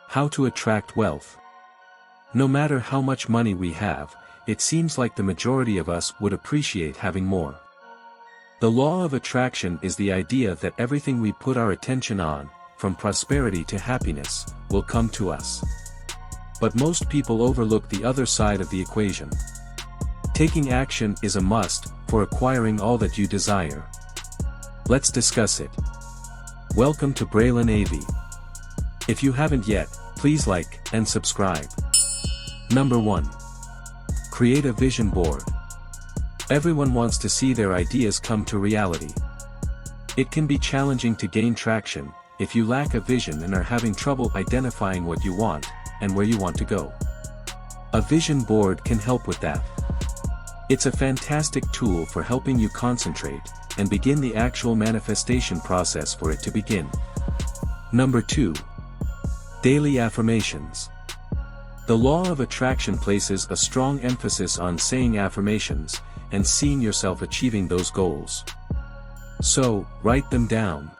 How to attract wealth. No matter how much money we have, it seems like the majority of us would appreciate having more. The law of attraction is the idea that everything we put our attention on, from prosperity to happiness, will come to us. But most people overlook the other side of the equation. Taking action is a must for acquiring all that you desire. Let's discuss it. Welcome to Braylen AV. If you haven't yet, please like and subscribe. Number 1. Create a vision board. Everyone wants to see their ideas come to reality. It can be challenging to gain traction if you lack a vision and are having trouble identifying what you want and where you want to go. A vision board can help with that. It's a fantastic tool for helping you concentrate and begin the actual manifestation process for it to begin. Number 2. Daily affirmations. The law of attraction places a strong emphasis on saying affirmations and seeing yourself achieving those goals. So, write them down.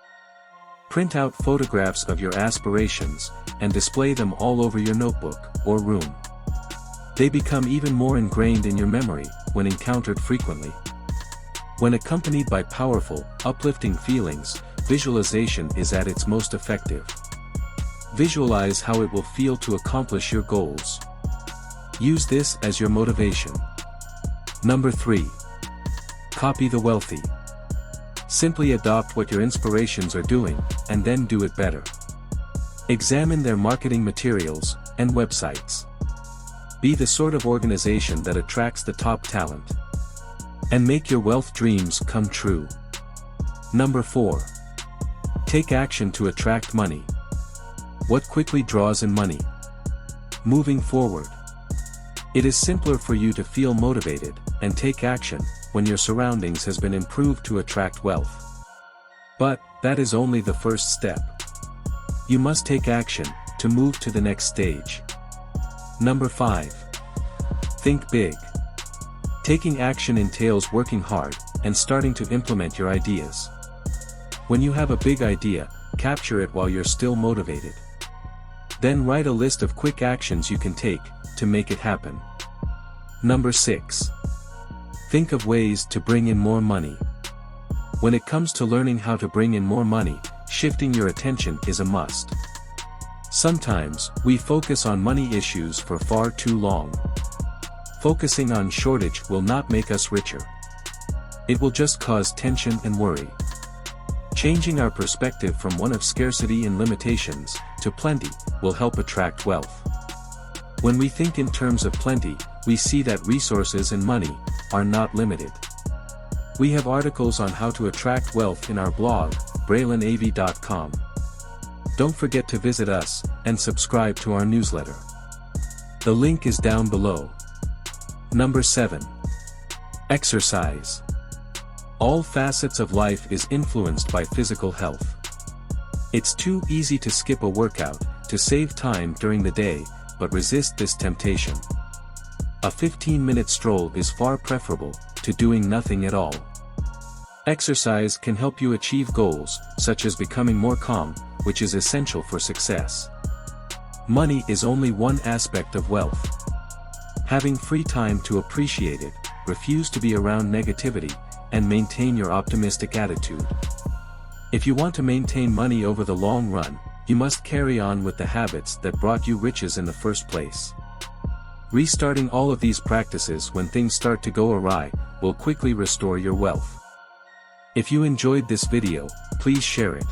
Print out photographs of your aspirations and display them all over your notebook or room. They become even more ingrained in your memory when encountered frequently. When accompanied by powerful, uplifting feelings, visualization is at its most effective. Visualize how it will feel to accomplish your goals. Use this as your motivation. Number 3. Copy the wealthy. Simply adopt what your inspirations are doing, and then do it better. Examine their marketing materials and websites. Be the sort of organization that attracts the top talent. And make your wealth dreams come true. Number 4. Take action to attract money. What quickly draws in money? Moving forward. It is simpler for you to feel motivated and take action when your surroundings has been improved to attract wealth. But that is only the first step. You must take action to move to the next stage. Number 5. Think big. Taking action entails working hard and starting to implement your ideas. When you have a big idea, capture it while you're still motivated. Then write a list of quick actions you can take to make it happen. Number 6. Think of ways to bring in more money. When it comes to learning how to bring in more money, shifting your attention is a must. Sometimes, we focus on money issues for far too long. Focusing on shortage will not make us richer. It will just cause tension and worry. Changing our perspective from one of scarcity and limitations to plenty will help attract wealth. When we think in terms of plenty, we see that resources and money are not limited. We have articles on how to attract wealth in our blog, braylenav.com. Don't forget to visit us and subscribe to our newsletter. The link is down below. Number 7. Exercise. All facets of life is influenced by physical health. It's too easy to skip a workout to save time during the day, but resist this temptation. A 15-minute stroll is far preferable to doing nothing at all. Exercise can help you achieve goals, such as becoming more calm, which is essential for success. Money is only one aspect of wealth. Having free time to appreciate it, refuse to be around negativity, and maintain your optimistic attitude. If you want to maintain money over the long run, you must carry on with the habits that brought you riches in the first place. Restarting all of these practices when things start to go awry will quickly restore your wealth. If you enjoyed this video, please share it.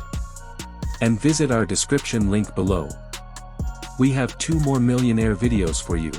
And visit our description link below. We have 2 more millionaire videos for you.